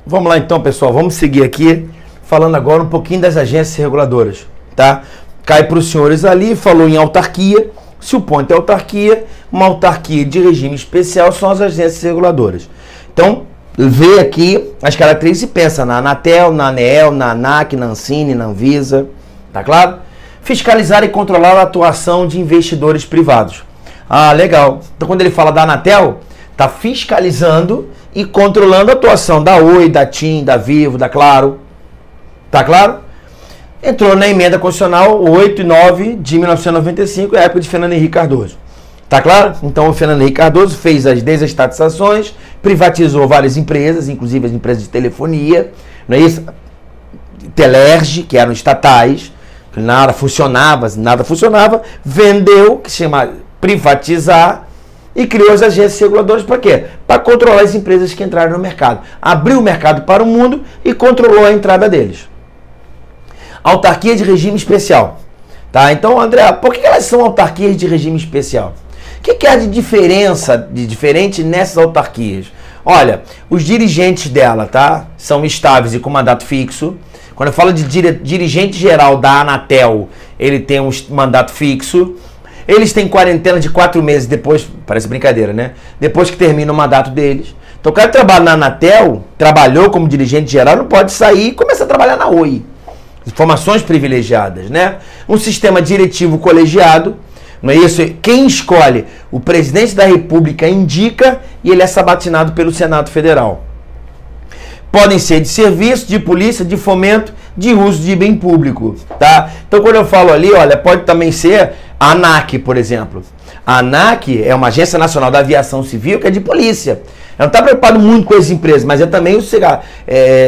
Vamos lá então, pessoal, vamos seguir aqui falando agora um pouquinho das agências reguladoras, tá? Cai para os senhores ali, falou em autarquia. Se o ponto é autarquia, uma autarquia de regime especial são as agências reguladoras. Então, vê aqui as características e pensa na Anatel, na ANEEL, na ANAC, na Ancine, na Anvisa, tá claro? Fiscalizar e controlar a atuação de investidores privados. Ah, legal. Então, quando ele fala da Anatel, está fiscalizando e controlando a atuação da Oi, da TIM, da Vivo, da Claro. Tá claro? Entrou na emenda constitucional 8 e 9 de 1995, é a época de Fernando Henrique Cardoso. Tá claro? Então o Fernando Henrique Cardoso fez as desestatizações, privatizou várias empresas, inclusive as empresas de telefonia, não é isso? Telerge, que eram estatais, que nada funcionava, vendeu, que se chama privatizar, e criou as agências reguladoras para quê? Para controlar as empresas que entraram no mercado. Abriu o mercado para o mundo e controlou a entrada deles. Autarquia de regime especial. Tá? Então, André, por que elas são autarquias de regime especial? O que há de diferente nessas autarquias? Olha, os dirigentes dela, tá, são estáveis e com mandato fixo. Quando eu falo de dirigente geral da Anatel, ele tem um mandato fixo. Eles têm quarentena de 4 meses depois, parece brincadeira, né? Depois que termina o mandato deles. Então o cara que trabalha na Anatel, trabalhou como dirigente geral, não pode sair e começar a trabalhar na Oi. Informações privilegiadas, né? Um sistema diretivo colegiado, não é isso? Quem escolhe? O presidente da República indica e ele é sabatinado pelo Senado Federal. Podem ser de serviço, de polícia, de fomento, de uso de bem público, tá? Então quando eu falo ali, olha, pode também ser a ANAC, por exemplo. A ANAC é uma Agência Nacional da Aviação Civil que é de polícia. Ela não está preocupada muito com as empresas, mas é também o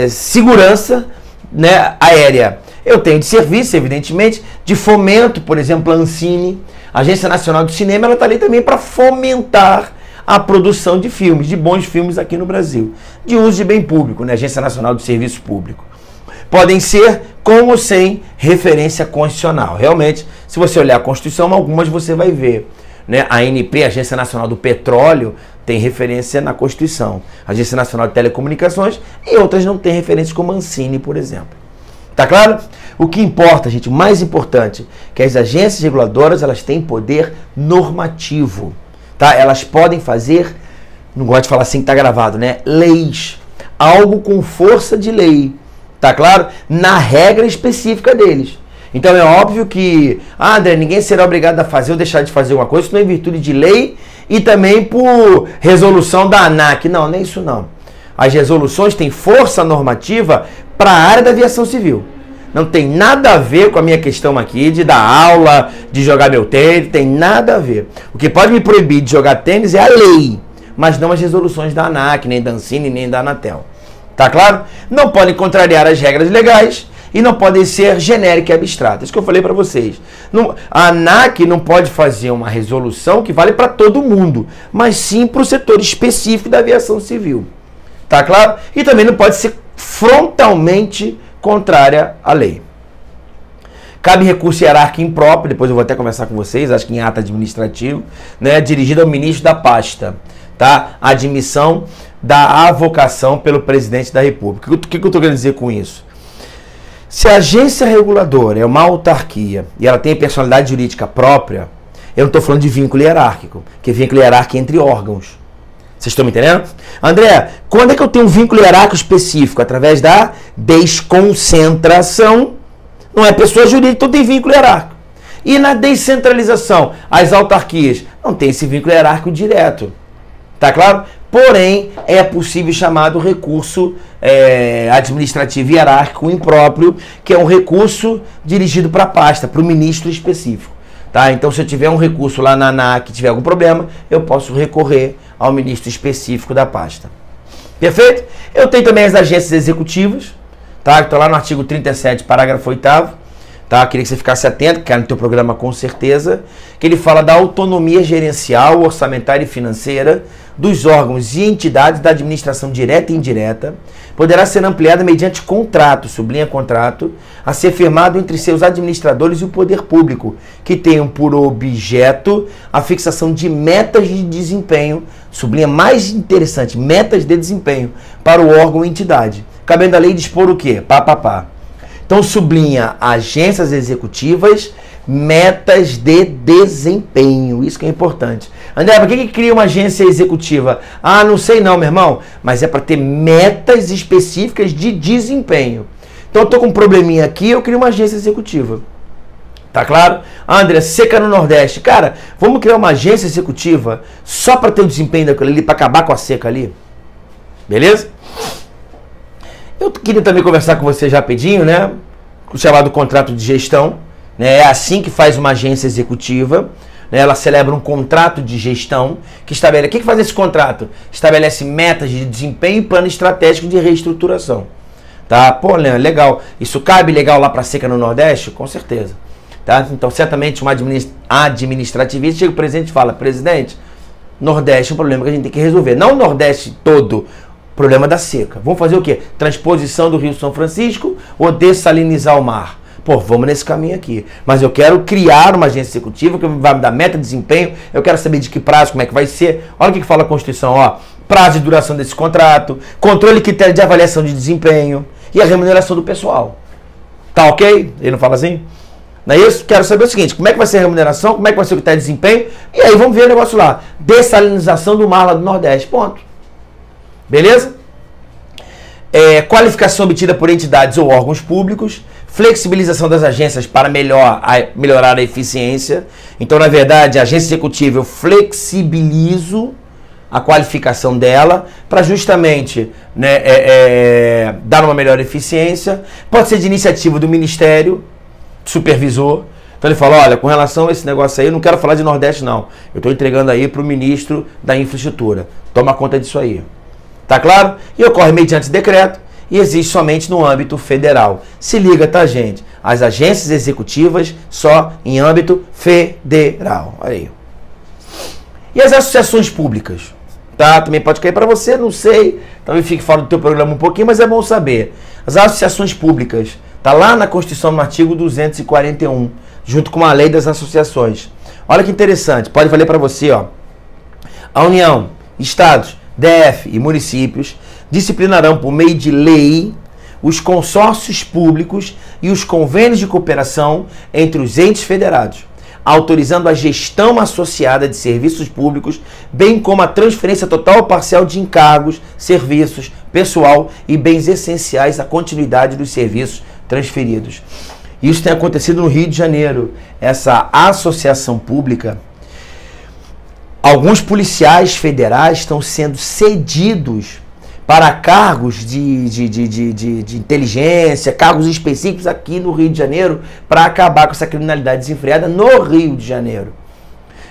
segurança, né, aérea. Eu tenho de serviço, evidentemente, de fomento, por exemplo, a Ancine, a Agência Nacional do Cinema, ela está ali também para fomentar a produção de filmes, de bons filmes aqui no Brasil. De uso de bem público, né? Agência Nacional do Serviço Público. Podem ser com ou sem referência constitucional. Realmente, se você olhar a Constituição, algumas você vai ver, né? A ANP, Agência Nacional do Petróleo, tem referência na Constituição. A Agência Nacional de Telecomunicações e outras não têm referência, como a Ancine, por exemplo. Tá claro? O que importa, gente, o mais importante, que as agências reguladoras, elas têm poder normativo. Tá? Elas podem fazer, não gosto de falar assim que tá gravado, né? Leis. Algo com força de lei. Tá claro? Na regra específica deles. Então é óbvio que, André, ninguém será obrigado a fazer ou deixar de fazer uma coisa, isso não é em virtude de lei e também por resolução da ANAC. Não, nem isso não. As resoluções têm força normativa para a área da aviação civil. Não tem nada a ver com a minha questão aqui de dar aula, de jogar meu tênis, tem nada a ver. O que pode me proibir de jogar tênis é a lei, mas não as resoluções da ANAC, nem da Ancine, nem da Anatel. Tá claro? Não podem contrariar as regras legais e não podem ser genéricas e abstratas. Isso que eu falei para vocês. A ANAC não pode fazer uma resolução que vale para todo mundo, mas sim para o setor específico da aviação civil. Tá claro? E também não pode ser frontalmente contrária à lei. Cabe recurso hierárquico impróprio, depois eu vou até conversar com vocês, acho que em ato administrativo, né, dirigido ao ministro da pasta, tá? Admissão da avocação pelo presidente da República. O que eu estou querendo dizer com isso? Se a agência reguladora é uma autarquia e ela tem personalidade jurídica própria, eu não estou falando de vínculo hierárquico, que é vínculo hierárquico entre órgãos. Vocês estão me entendendo? André, quando é que eu tenho um vínculo hierárquico específico? Através da desconcentração. Não é pessoa jurídica, então tem vínculo hierárquico. E na descentralização, as autarquias não tem esse vínculo hierárquico direto. Tá claro? Porém, é possível chamado recurso administrativo hierárquico impróprio, que é um recurso dirigido para a pasta, para o ministro específico. Tá? Então, se eu tiver um recurso lá na ANAC e tiver algum problema, eu posso recorrer ao ministro específico da pasta. Perfeito? Eu tenho também as agências executivas, tá? Estou lá no artigo 37, parágrafo 8º, tá? Queria que você ficasse atento, que é no teu programa com certeza, que ele fala da autonomia gerencial, orçamentária e financeira dos órgãos e entidades da administração direta e indireta poderá ser ampliada mediante contrato, sublinha contrato, a ser firmado entre seus administradores e o poder público, que tenham por objeto a fixação de metas de desempenho, sublinha mais interessante, metas de desempenho para o órgão ou entidade. Cabendo a lei dispor o quê? Então sublinha agências executivas, metas de desempenho. Isso que é importante. André, por que cria uma agência executiva? Ah, não sei não, meu irmão. Mas é para ter metas específicas de desempenho. Então eu tô com um probleminha aqui, eu crio uma agência executiva. Tá claro? Ah, André, seca no Nordeste. Cara, vamos criar uma agência executiva só para ter o desempenho daquilo ali, para acabar com a seca ali. Beleza? Eu queria também conversar com você já rapidinho, né? O chamado contrato de gestão. É assim que faz uma agência executiva, né? Ela celebra um contrato de gestão que estabelece... O que faz esse contrato? Estabelece metas de desempenho e plano estratégico de reestruturação. Tá? Pô, Leandro, legal. Isso cabe legal lá para a seca no Nordeste? Com certeza. Tá? Então, certamente, uma administrativista chega o presidente e fala: presidente, Nordeste é um problema que a gente tem que resolver. Não o Nordeste todo, problema da seca. Vamos fazer o quê? Transposição do Rio São Francisco ou dessalinizar o mar? Pô, vamos nesse caminho aqui. Mas eu quero criar uma agência executiva que vai me dar meta de desempenho. Eu quero saber de que prazo, como é que vai ser. Olha o que fala a Constituição, ó. Prazo de duração desse contrato, controle e critério de avaliação de desempenho e a remuneração do pessoal. Tá ok? Ele não fala assim? Não é isso? Quero saber o seguinte: como é que vai ser a remuneração, como é que vai ser o critério de desempenho, e aí vamos ver o negócio lá. Dessalinização do mar lá do Nordeste. Ponto. Beleza? Qualificação obtida por entidades ou órgãos públicos, flexibilização das agências para melhorar a eficiência. Então, na verdade, a agência executiva, eu flexibilizo a qualificação dela para justamente, né, dar uma melhor eficiência. Pode ser de iniciativa do Ministério Supervisor. Então ele fala: olha, com relação a esse negócio aí, eu não quero falar de Nordeste não. Eu estou entregando aí para o ministro da Infraestrutura. Toma conta disso aí. Tá claro? E ocorre mediante decreto e existe somente no âmbito federal. Se liga, tá, gente? As agências executivas só em âmbito federal. Aí. E as associações públicas? Tá? Também pode cair para você, não sei. Talvez fique fora do teu programa um pouquinho, mas é bom saber. As associações públicas, tá lá na Constituição, no artigo 241, junto com a lei das associações. Olha que interessante, pode valer para você, ó. A União, Estados, DF e municípios disciplinarão por meio de lei os consórcios públicos e os convênios de cooperação entre os entes federados, autorizando a gestão associada de serviços públicos, bem como a transferência total ou parcial de encargos, serviços, pessoal e bens essenciais à continuidade dos serviços transferidos. Isso tem acontecido no Rio de Janeiro. Essa associação pública, alguns policiais federais estão sendo cedidos para cargos de inteligência, cargos específicos aqui no Rio de Janeiro, para acabar com essa criminalidade desenfreada no Rio de Janeiro.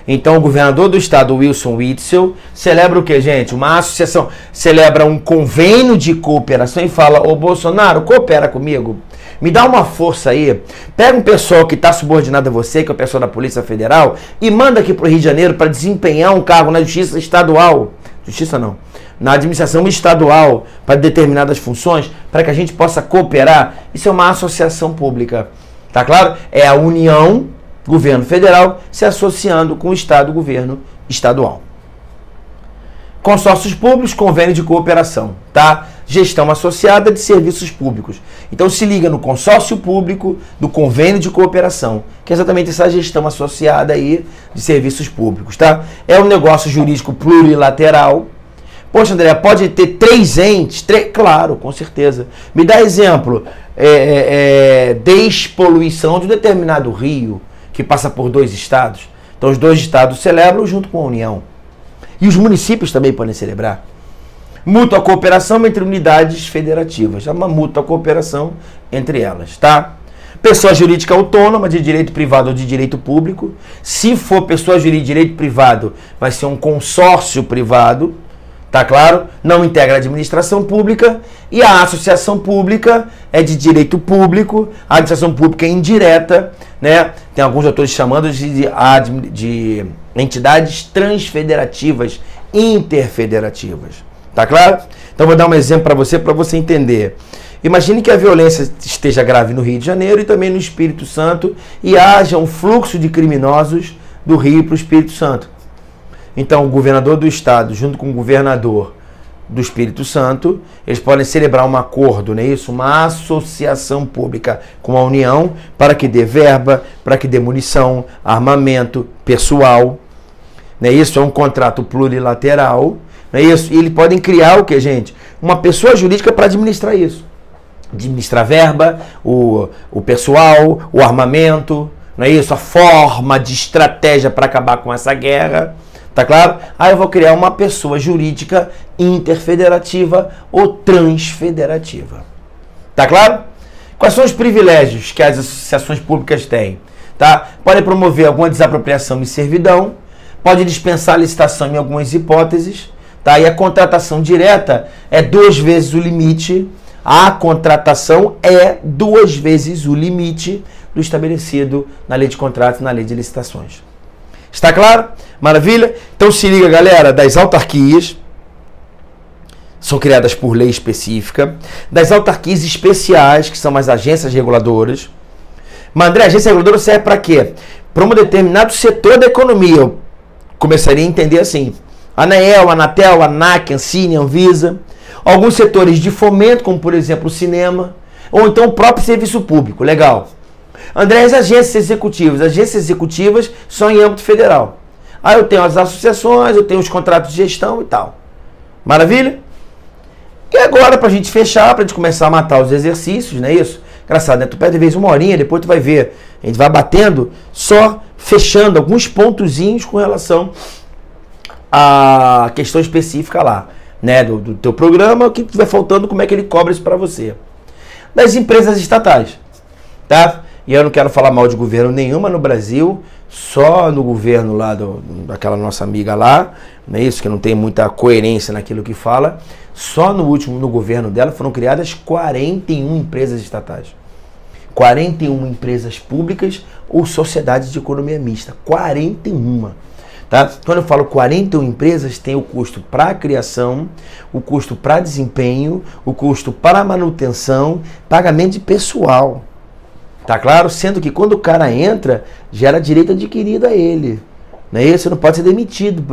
Então o governador do estado, Wilson Witzel, celebra o que, gente? Uma associação, celebra um convênio de cooperação e fala: ô Bolsonaro, coopera comigo. Me dá uma força aí, pega um pessoal que está subordinado a você, que é o pessoal da Polícia Federal, e manda aqui para o Rio de Janeiro para desempenhar um cargo na Justiça Estadual. Justiça não. Na administração estadual, para determinadas funções, para que a gente possa cooperar. Isso é uma associação pública. Tá claro? É a União, governo federal, se associando com o Estado, governo estadual. Consórcios públicos, convênio de cooperação, tá? Gestão associada de serviços públicos. Então se liga no consórcio público do convênio de cooperação, que é exatamente essa gestão associada aí de serviços públicos, tá? É um negócio jurídico plurilateral. Poxa, André, pode ter 3 entes? Claro, com certeza. Me dá exemplo. Despoluição de um determinado rio que passa por 2 estados. Então os 2 estados celebram junto com a União. E os municípios também podem celebrar. Mútua cooperação entre unidades federativas. É uma mútua cooperação entre elas, tá? Pessoa jurídica autônoma de direito privado ou de direito público. Se for pessoa jurídica de direito privado, vai ser um consórcio privado, tá claro? Não integra a administração pública. E a associação pública é de direito público. A administração pública é indireta, né? Tem alguns autores chamando de entidades transfederativas interfederativas. Tá claro? Então vou dar um exemplo para você entender. Imagine que a violência esteja grave no Rio de Janeiro e também no Espírito Santo e haja um fluxo de criminosos do Rio para o Espírito Santo. Então o governador do estado, junto com o governador do Espírito Santo, eles podem celebrar um acordo, não é isso? Uma associação pública com a União para que dê verba, para que dê munição, armamento, pessoal. Não é isso? É um contrato plurilateral. Não é isso? E eles podem criar o que, gente? Uma pessoa jurídica para administrar isso. Administrar verba, o pessoal, o armamento, não é isso? A forma de estratégia para acabar com essa guerra. Tá claro? Aí eu vou criar uma pessoa jurídica interfederativa ou transfederativa. Tá claro? Quais são os privilégios que as associações públicas têm? Tá? Podem promover alguma desapropriação e servidão, pode dispensar a licitação em algumas hipóteses, tá? E a contratação direta é 2 vezes o limite. A contratação é 2 vezes o limite do estabelecido na lei de contratos e na lei de licitações. Está claro? Maravilha? Então se liga, galera, das autarquias, são criadas por lei específica, das autarquias especiais, que são as agências reguladoras. Mas, André, a agência reguladora serve para quê? Para um determinado setor da economia. Eu começaria a entender assim: ANEEL, Anatel, ANAC, Ancine, Anvisa. Alguns setores de fomento, como por exemplo o cinema, ou então o próprio serviço público. Legal. André, as agências executivas. As agências executivas são em âmbito federal. Aí eu tenho as associações, eu tenho os contratos de gestão e tal. Maravilha? E agora, para a gente fechar, para a gente começar a matar os exercícios, não é isso? Engraçado, né? Tu pede de vez 1 horinha, depois tu vai ver. A gente vai batendo, só fechando alguns pontozinhos com relação à questão específica lá, né? Do teu programa, o que estiver faltando, como é que ele cobra isso para você. Das empresas estatais, tá? E eu não quero falar mal de governo nenhuma no Brasil, só no governo lá daquela nossa amiga lá, não é isso? Que não tem muita coerência naquilo que fala. Só no governo dela foram criadas 41 empresas estatais. 41 empresas públicas ou sociedades de economia mista. 41. Tá? Quando eu falo 41 empresas, tem o custo para a criação, o custo para desempenho, o custo para manutenção, pagamento de pessoal. Tá claro? Sendo que quando o cara entra, gera direito adquirido a ele. Não é isso? Você não pode ser demitido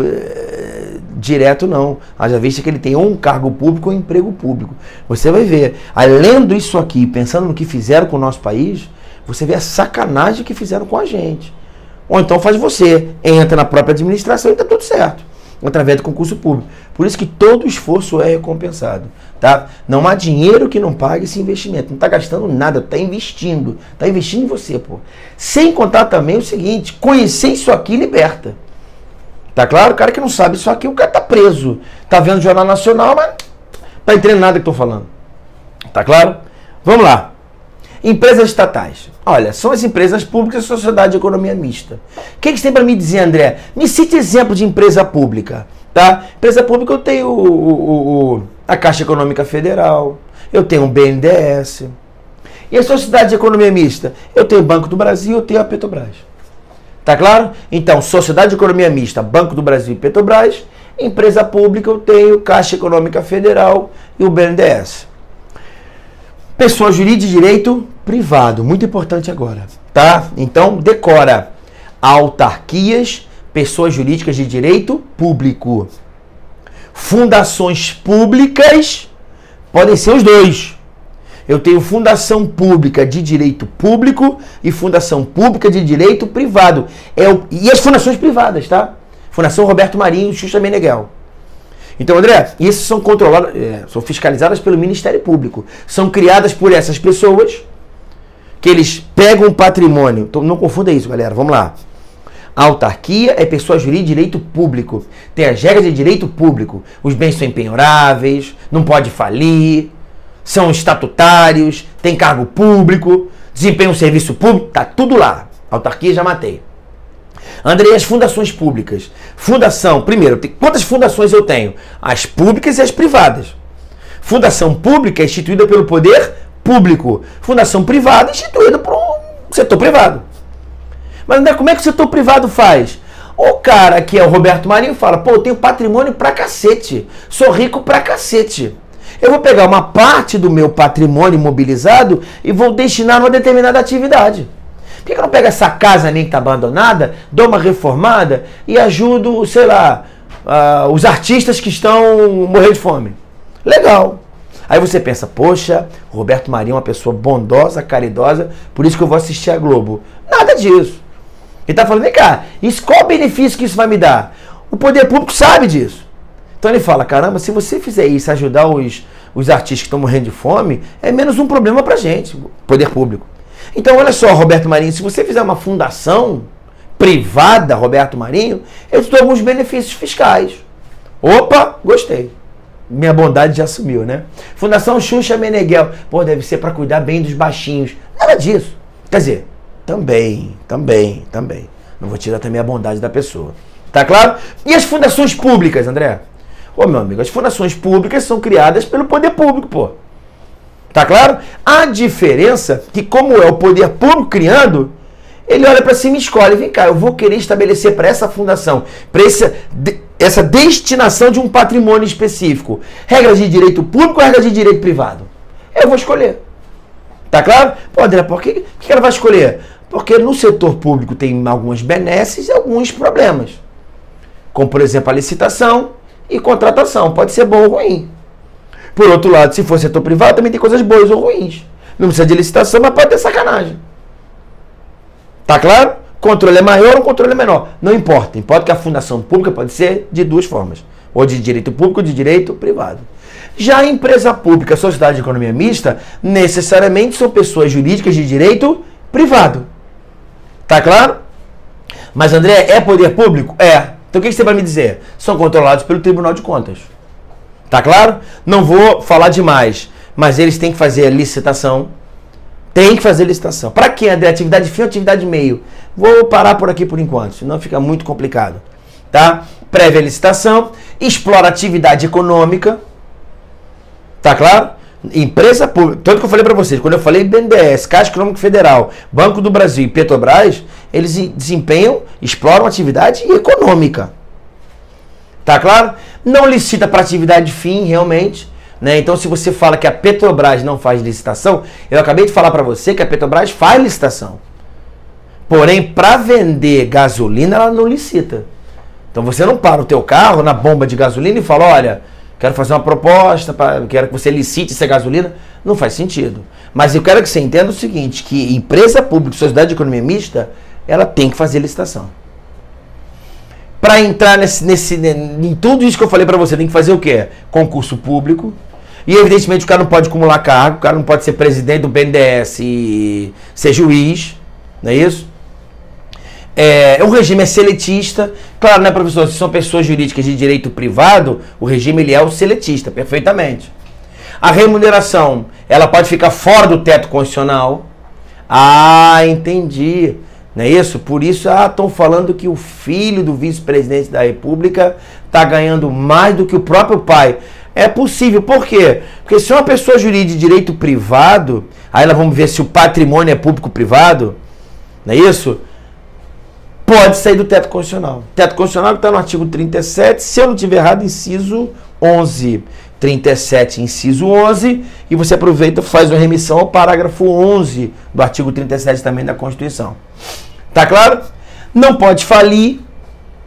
direto, não. Haja vista que ele tem ou um cargo público ou um emprego público. Você vai ver, lendo isso aqui, pensando no que fizeram com o nosso país, você vê a sacanagem que fizeram com a gente. Ou então faz você, entra na própria administração e está tudo certo, através do concurso público. Por isso que todo esforço é recompensado, tá? Não há dinheiro que não pague esse investimento. Não está gastando nada, está investindo. Está investindo em você, pô. Sem contar também o seguinte: conhecer isso aqui liberta. Tá claro? O cara que não sabe isso aqui, o cara tá preso. Tá vendo o Jornal Nacional, mas não tá entendendo nada que eu tô falando. Tá claro? Vamos lá. Empresas estatais. Olha, são as empresas públicas e sociedade de economia mista. O que você tem para me dizer, André? Me cite exemplo de empresa pública. Tá? Empresa pública, eu tenho a Caixa Econômica Federal, eu tenho o BNDES. E a sociedade de economia mista? Eu tenho o Banco do Brasil, eu tenho a Petrobras. Tá claro? Então, sociedade de economia mista, Banco do Brasil e Petrobras. Empresa pública, eu tenho Caixa Econômica Federal e o BNDES. Pessoa jurídica de direito privado, muito importante agora, tá? Então, decora: autarquias, pessoas jurídicas de direito público. Fundações públicas, podem ser os dois. Eu tenho fundação pública de direito público e fundação pública de direito privado. E as fundações privadas, tá? Fundação Roberto Marinho e Xuxa Meneghel. Então, André, isso são controladas, são fiscalizadas pelo Ministério Público. São criadas por essas pessoas, que eles pegam um patrimônio. Então, não confunda isso, galera. Vamos lá. A autarquia é pessoa jurídica de direito público. Tem as regras de direito público. Os bens são impenhoráveis, não pode falir, são estatutários, tem cargo público, desempenham um serviço público, tá tudo lá. Autarquia já matei. André, as fundações públicas. Fundação, primeiro, quantas fundações eu tenho? As públicas e as privadas. Fundação pública é instituída pelo poder público. Fundação privada é instituída por um setor privado. Mas, André, como é que o setor privado faz? O cara que é o Roberto Marinho fala, pô, eu tenho patrimônio pra cacete, sou rico pra cacete. Eu vou pegar uma parte do meu patrimônio imobilizado e vou destinar a uma determinada atividade. Por que eu não pego essa casa nem que está abandonada, dou uma reformada e ajudo, sei lá, os artistas que estão morrendo de fome? Legal. Aí você pensa, poxa, Roberto Marinho é uma pessoa bondosa, caridosa, por isso que eu vou assistir a Globo. Nada disso. Ele está falando, vem cá, qual o benefício que isso vai me dar? O poder público sabe disso. Então ele fala, caramba, se você fizer isso, ajudar os artistas que estão morrendo de fome, é menos um problema pra gente, poder público. Então olha só, Roberto Marinho, se você fizer uma fundação privada, Roberto Marinho, eu te dou alguns benefícios fiscais. Opa, gostei. Minha bondade já sumiu, né? Fundação Xuxa Meneghel. Pô, deve ser para cuidar bem dos baixinhos. Nada disso. Quer dizer, também. Não vou tirar também a bondade da pessoa. Tá claro? E as fundações públicas, André? Ô, meu amigo, as fundações públicas são criadas pelo poder público, pô. Tá claro? A diferença que, como é o poder público criando, ele olha para cima e escolhe, vem cá, eu vou querer estabelecer para essa fundação, para essa destinação de um patrimônio específico, regras de direito público ou regras de direito privado? Eu vou escolher. Tá claro? Pô, André, por que ela vai escolher? Porque no setor público tem algumas benesses e alguns problemas. Como, por exemplo, a licitação e contratação. Pode ser bom ou ruim. Por outro lado, se for setor privado, também tem coisas boas ou ruins. Não precisa de licitação, mas pode ter sacanagem. Tá claro? Controle é maior ou controle é menor. Não importa. Importa que a fundação pública pode ser de duas formas. Ou de direito público ou de direito privado. Já a empresa pública, a sociedade de economia mista, necessariamente são pessoas jurídicas de direito privado. Tá claro? Mas, André, é poder público? É. Então o que você vai me dizer? São controlados pelo Tribunal de Contas. Tá claro? Não vou falar demais, mas eles têm que fazer a licitação. Tem que fazer licitação. Para quem, André? Atividade fim ou atividade meio? Vou parar por aqui por enquanto, senão fica muito complicado. Tá? Prévia licitação, explora atividade econômica. Tá claro? Empresa pública. Tanto que eu falei para vocês, quando eu falei BNDES, Caixa Econômica Federal, Banco do Brasil e Petrobras, eles desempenham, exploram atividade econômica. Tá claro? Não licita para atividade fim, realmente. Né? Então, se você fala que a Petrobras não faz licitação, eu acabei de falar para você que a Petrobras faz licitação. Porém, para vender gasolina, ela não licita. Então, você não para o teu carro na bomba de gasolina e fala, olha, quero fazer uma proposta, quero que você licite essa gasolina. Não faz sentido. Mas eu quero que você entenda o seguinte, que empresa pública, sociedade de economia mista, ela tem que fazer licitação. Para entrar em tudo isso que eu falei para você, tem que fazer o quê? Concurso público. E, evidentemente, o cara não pode acumular cargo, o cara não pode ser presidente do BNDES e ser juiz, não é isso? O regime é seletista. Claro, né, professor? Se são pessoas jurídicas de direito privado, o regime ele é o seletista, perfeitamente. A remuneração, ela pode ficar fora do teto constitucional. Ah, entendi. Não é isso? Por isso, estão falando que o filho do vice-presidente da República está ganhando mais do que o próprio pai. É possível. Por quê? Porque se uma pessoa jurídica de direito privado, aí nós vamos ver se o patrimônio é público-privado, não é isso? Pode sair do teto constitucional. Teto constitucional está no artigo 37, se eu não estiver errado, inciso 11. 37, inciso 11, e você aproveita e faz uma remissão ao parágrafo 11 do artigo 37 também da Constituição. Tá claro? Não pode falir.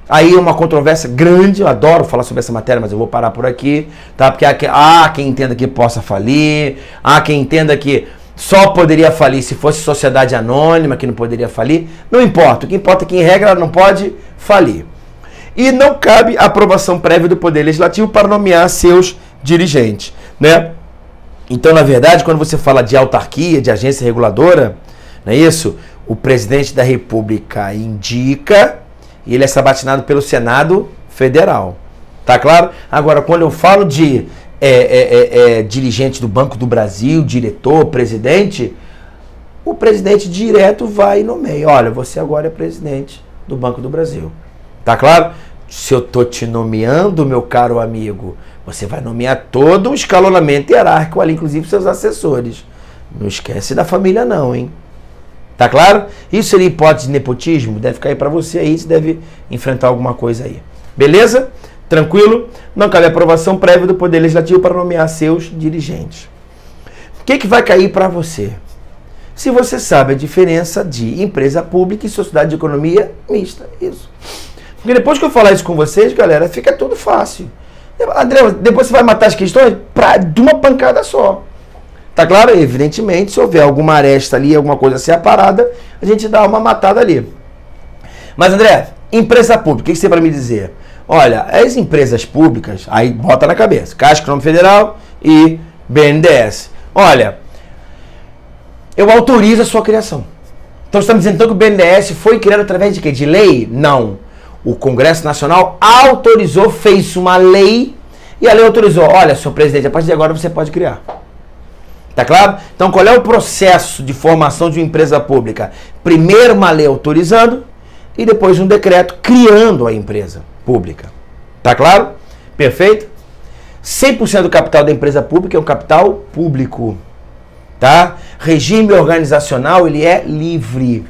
Aí é uma controvérsia grande, eu adoro falar sobre essa matéria, mas eu vou parar por aqui, tá? Porque há quem entenda que possa falir, há quem entenda que só poderia falir se fosse sociedade anônima, que não poderia falir. Não importa, o que importa é que em regra ela não pode falir. E não cabe aprovação prévia do Poder Legislativo para nomear seus dirigentes, né? Então, na verdade, quando você fala de autarquia, de agência reguladora, não é isso? O presidente da República indica e ele é sabatinado pelo Senado Federal. Tá claro? Agora, quando eu falo de dirigente do Banco do Brasil, diretor, presidente, o presidente direto vai e nomeia. Olha, você agora é presidente do Banco do Brasil. Tá claro? Se eu tô te nomeando, meu caro amigo, você vai nomear todo um escalonamento hierárquico ali, inclusive seus assessores. Não esquece da família não, hein? Tá claro? Isso seria hipótese de nepotismo? Deve cair para você aí, você deve enfrentar alguma coisa aí. Beleza? Tranquilo? Não cabe aprovação prévia do Poder Legislativo para nomear seus dirigentes. O que vai cair para você? Se você sabe a diferença de empresa pública e sociedade de economia mista. Isso. Porque depois que eu falar isso com vocês, galera, fica tudo fácil. André, depois você vai matar as questões de uma pancada só. Tá claro? Evidentemente, se houver alguma aresta ali, alguma coisa separada, a gente dá uma matada ali. Mas, André, empresa pública, o que você tem para me dizer? Olha, as empresas públicas, aí bota na cabeça, Caixa Econômica Federal e BNDES. Olha, eu autorizo a sua criação. Então, você está me dizendo então, que o BNDES foi criado através de quê? De lei? Não. O Congresso Nacional autorizou, fez uma lei, e a lei autorizou. Olha, senhor presidente, a partir de agora você pode criar. Tá claro? Então, qual é o processo de formação de uma empresa pública? Primeiro uma lei autorizando e depois um decreto criando a empresa pública. Tá claro? Perfeito? 100% do capital da empresa pública é um capital público. Tá? Regime organizacional, ele é livre.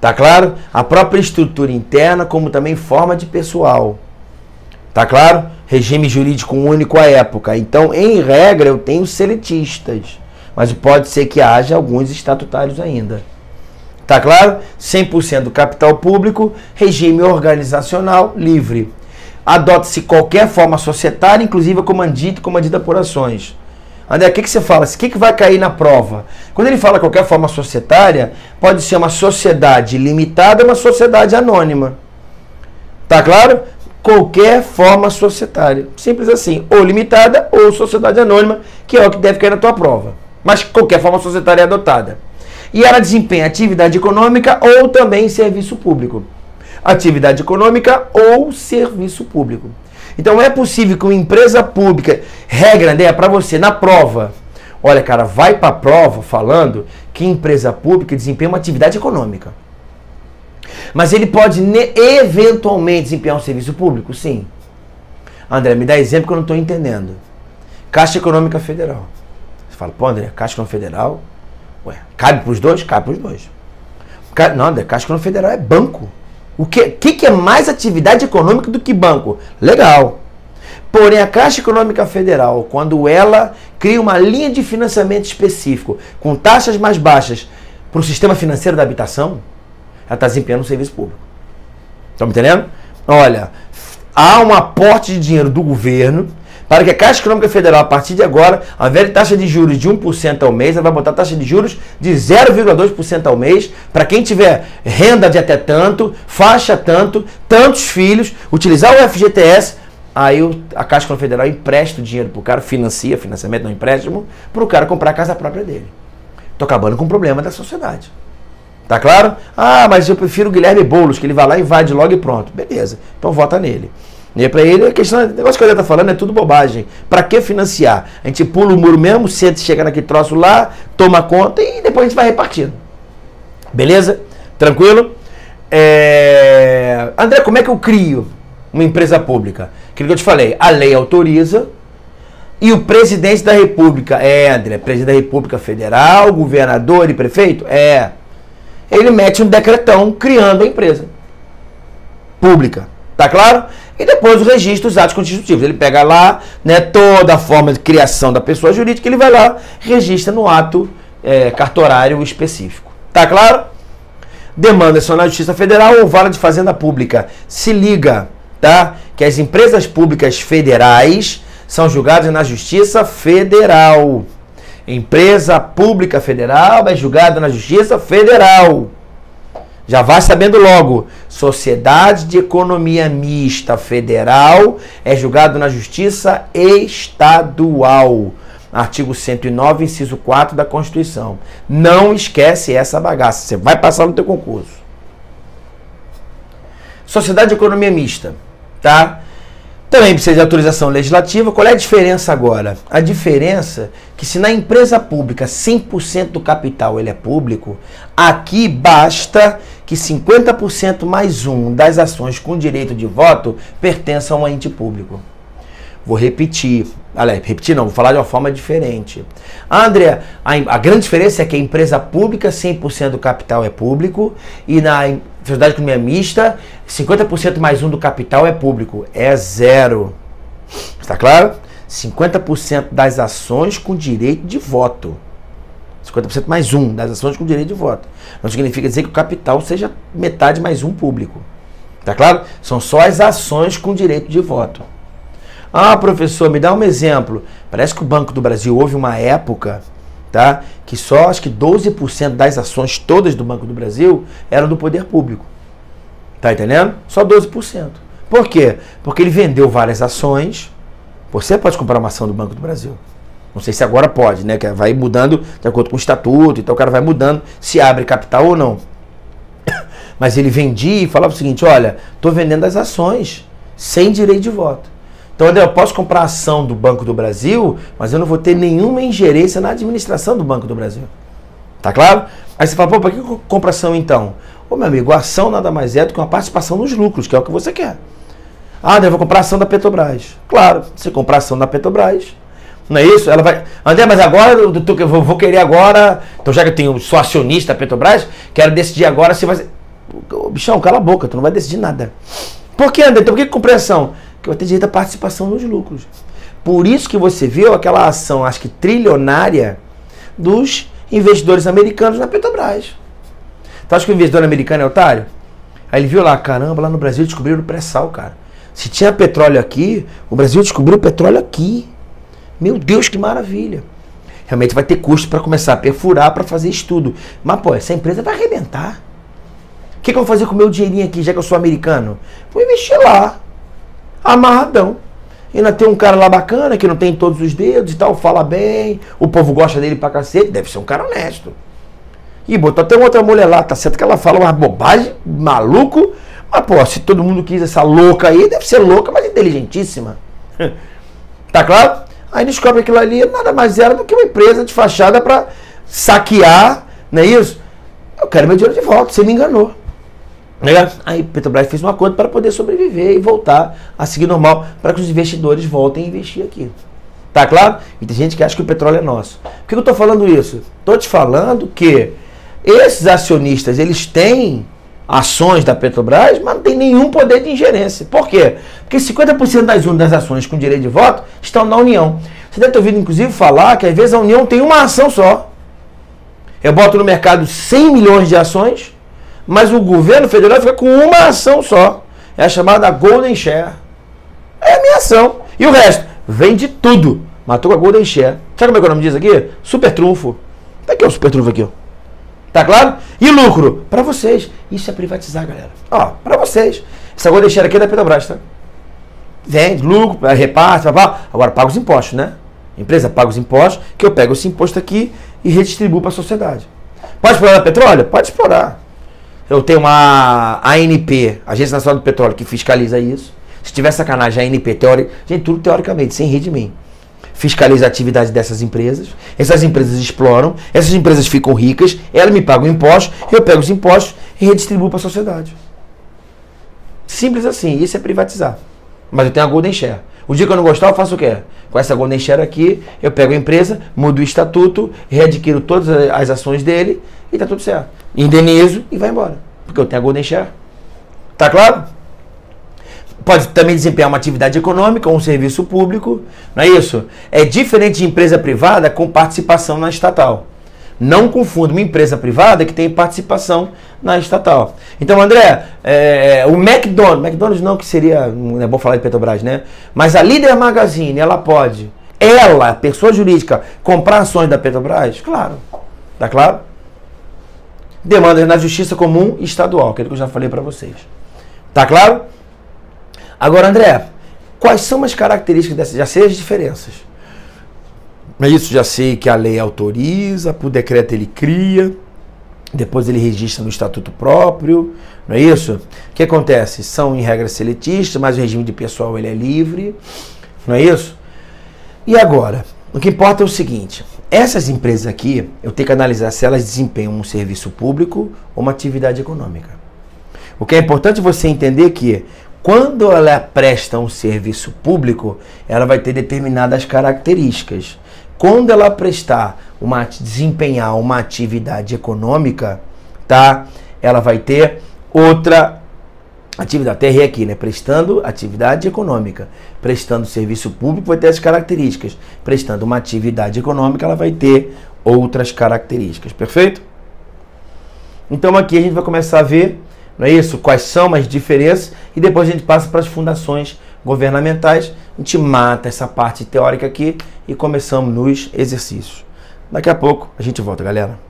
Tá claro? A própria estrutura interna, como também forma de pessoal. Tá claro? Regime jurídico único à época. Então, em regra, eu tenho seletistas. Mas pode ser que haja alguns estatutários ainda. Tá claro? 100% do capital público, regime organizacional livre. Adota-se qualquer forma societária, inclusive a comandita por ações. André, o que você fala? O que vai cair na prova? Quando ele fala qualquer forma societária, pode ser uma sociedade limitada ou uma sociedade anônima. Tá claro? Qualquer forma societária. Simples assim. Ou limitada ou sociedade anônima, que é o que deve cair na tua prova. Mas qualquer forma societária é adotada. E ela desempenha atividade econômica ou também serviço público. Atividade econômica ou serviço público. Então é possível que uma empresa pública, regra, André, para você na prova. Olha, cara, vai para a prova falando que empresa pública desempenha uma atividade econômica. Mas ele pode eventualmente desempenhar um serviço público? Sim. André, me dá exemplo que eu não estou entendendo. Caixa Econômica Federal. Você fala, pô, André, Caixa Econômica Federal, ué, cabe para os dois? Cabe para os dois. Não, André, Caixa Econômica Federal é banco. O que é mais atividade econômica do que banco? Legal. Porém, a Caixa Econômica Federal, quando ela cria uma linha de financiamento específico com taxas mais baixas para o sistema financeiro da habitação, ela está desempenhando um serviço público. Estão me entendendo? Olha, há um aporte de dinheiro do governo para que a Caixa Econômica Federal, a partir de agora, ao invés de taxa de juros de 1% ao mês, ela vai botar taxa de juros de 0,2% ao mês para quem tiver renda de até tanto, faixa tanto, tantos filhos, utilizar o FGTS, aí a Caixa Econômica Federal empresta o dinheiro para o cara, financiamento não empréstimo, para o cara comprar a casa própria dele. Estou acabando com o problema da sociedade. Tá claro? Ah, mas eu prefiro o Guilherme Boulos, que ele vai lá, invade logo e pronto. Beleza, então vota nele. E para ele, a questão, o negócio que ele está falando é tudo bobagem. Para que financiar? A gente pula o muro mesmo, senta, chega naquele troço lá, toma conta e depois a gente vai repartindo. Beleza? Tranquilo? André, como é que eu crio uma empresa pública? Aquilo que eu te falei, a lei autoriza e o presidente da República, André, presidente da República Federal, governador e prefeito? Ele mete um decretão criando a empresa pública. Tá claro? E depois o registro dos atos constitutivos. Ele pega lá, né, toda a forma de criação da pessoa jurídica, ele vai lá, registra no ato cartorário específico. Tá claro? Demanda nacional de Justiça Federal ou vara de Fazenda Pública. Se liga, tá? Que as empresas públicas federais são julgadas na Justiça Federal. Empresa pública federal é julgada na Justiça Federal. Já vai sabendo logo. Sociedade de Economia Mista Federal é julgado na Justiça Estadual. Artigo 109, inciso 4 da Constituição. Não esquece essa bagaça. Você vai passar no teu concurso. Sociedade de Economia Mista, tá? Também precisa de autorização legislativa. Qual é a diferença agora? A diferença é que se na empresa pública 100% do capital ele é público, aqui basta que 50% mais um das ações com direito de voto pertençam a um ente público. Vou repetir. Aliás, repetir não, vou falar de uma forma diferente. André, a grande diferença é que a empresa pública, 100% do capital é público, e na sociedade de economia mista, 50% mais 1 do capital é público. É 0. Está claro? 50% das ações com direito de voto. 50% mais 1 das ações com direito de voto. Não significa dizer que o capital seja metade mais 1 público. Tá claro? São só as ações com direito de voto. Ah, professor, me dá um exemplo. Parece que o Banco do Brasil houve uma época, tá, que só acho que 12% das ações todas do Banco do Brasil eram do poder público. Tá entendendo? Só 12%. Por quê? Porque ele vendeu várias ações. Você pode comprar uma ação do Banco do Brasil. Não sei se agora pode, né? Que vai mudando de acordo com o estatuto, então o cara vai mudando se abre capital ou não. Mas ele vendia e falava o seguinte: olha, estou vendendo as ações sem direito de voto. Então, André, eu posso comprar ação do Banco do Brasil, mas eu não vou ter nenhuma ingerência na administração do Banco do Brasil. Tá claro? Aí você fala, pô, para que eu compro ação então? Ô, meu amigo, a ação nada mais é do que uma participação nos lucros, que é o que você quer. Ah, André, eu vou comprar ação da Petrobras. Claro, você comprar ação da Petrobras, não é isso? Ela vai... André, mas agora eu vou querer agora... Então, já que sou acionista da Petrobras, quero decidir agora se vai... Bichão, cala a boca, tu não vai decidir nada. Por que, André? Então por que comprei ação? Que vai ter direito à participação nos lucros. Por isso que você viu aquela ação, acho que trilionária, dos investidores americanos na Petrobras. Tu acha que o investidor americano é otário? Aí ele viu lá, caramba, lá no Brasil descobriram o pré-sal, cara. Se tinha petróleo aqui, o Brasil descobriu petróleo aqui. Meu Deus, que maravilha. Realmente vai ter custo para começar a perfurar, para fazer estudo. Mas, pô, essa empresa vai arrebentar. O que eu vou fazer com o meu dinheirinho aqui, já que eu sou americano? Vou investir lá. Amarradão. Ainda tem um cara lá bacana que não tem todos os dedos e tal, fala bem, o povo gosta dele pra cacete, deve ser um cara honesto. E botou até outra mulher lá, tá certo que ela fala uma bobagem, maluco, mas pô, se todo mundo quis essa louca aí, deve ser louca, mas inteligentíssima. Tá claro? Aí descobre que aquilo ali nada mais era do que uma empresa de fachada pra saquear, não é isso? Eu quero meu dinheiro de volta, você me enganou. Aí Petrobras fez um acordo para poder sobreviver e voltar a seguir normal, para que os investidores voltem a investir aqui. Tá claro? E tem gente que acha que o petróleo é nosso. Por que eu estou falando isso? Estou te falando que esses acionistas, eles têm ações da Petrobras, mas não tem nenhum poder de ingerência. Por quê? Porque 50% das ações com direito de voto estão na União. Você deve ter ouvido, inclusive, falar que às vezes a União tem uma ação só. Eu boto no mercado 100 milhões de ações, mas o governo federal fica com uma ação só. É a chamada Golden Share. É a minha ação. E o resto? Vende tudo. Matou com a Golden Share. Sabe como é que o nome diz aqui? Super trunfo. Tá aqui o super trunfo aqui, ó. Tá claro? E lucro? Para vocês. Isso é privatizar, galera. Ó, para vocês. Essa Golden Share aqui é da Petrobras, tá? Vende, lucro, reparte, papá. Agora paga os impostos, né? A empresa paga os impostos, que eu pego esse imposto aqui e redistribuo para a sociedade. Pode explorar petróleo? Pode explorar. Eu tenho uma ANP, Agência Nacional do Petróleo, que fiscaliza isso. Se tiver sacanagem, a ANP, gente, tudo teoricamente, sem rir de mim. Fiscaliza a atividade dessas empresas. Essas empresas exploram, essas empresas ficam ricas, elas me pagam impostos, eu pego os impostos e redistribuo para a sociedade. Simples assim, isso é privatizar. Mas eu tenho a Golden Share. O dia que eu não gostar, eu faço o quê? Com essa Golden Share aqui, eu pego a empresa, mudo o estatuto, readquiro todas as ações dele e tá tudo certo. Indenizo e vai embora. Porque eu tenho a Golden Share. Tá claro? Pode também desempenhar uma atividade econômica ou um serviço público. Não é isso? É diferente de empresa privada com participação na estatal. Não confunda uma empresa privada que tem participação na estatal. Então, André, o McDonald's não, que seria, não é bom falar de Petrobras, né? Mas a Líder Magazine, ela pode, pessoa jurídica, comprar ações da Petrobras? Claro. Tá claro? Demandas na Justiça Comum Estadual, que é o que eu já falei para vocês. Tá claro? Agora, André, quais são as características dessas? Já sei as diferenças. Isso, já sei que a lei autoriza, por decreto ele cria, depois ele registra no estatuto próprio, não é isso? O que acontece? São em regras seletistas, mas o regime de pessoal ele é livre, não é isso? E agora, o que importa é o seguinte, essas empresas aqui, eu tenho que analisar se elas desempenham um serviço público ou uma atividade econômica. O que é importante você entender que Quando ela presta um serviço público, ela vai ter determinadas características. Quando ela desempenhar uma atividade econômica, tá? Ela vai ter outra atividade. Até errei aqui, né? Prestando atividade econômica. Prestando serviço público vai ter as características. Prestando uma atividade econômica, ela vai ter outras características. Perfeito? Então aqui a gente vai começar a ver, não é isso? Quais são as diferenças e depois a gente passa para as fundações governamentais. A gente mata essa parte teórica aqui e começamos nos exercícios. Daqui a pouco a gente volta, galera.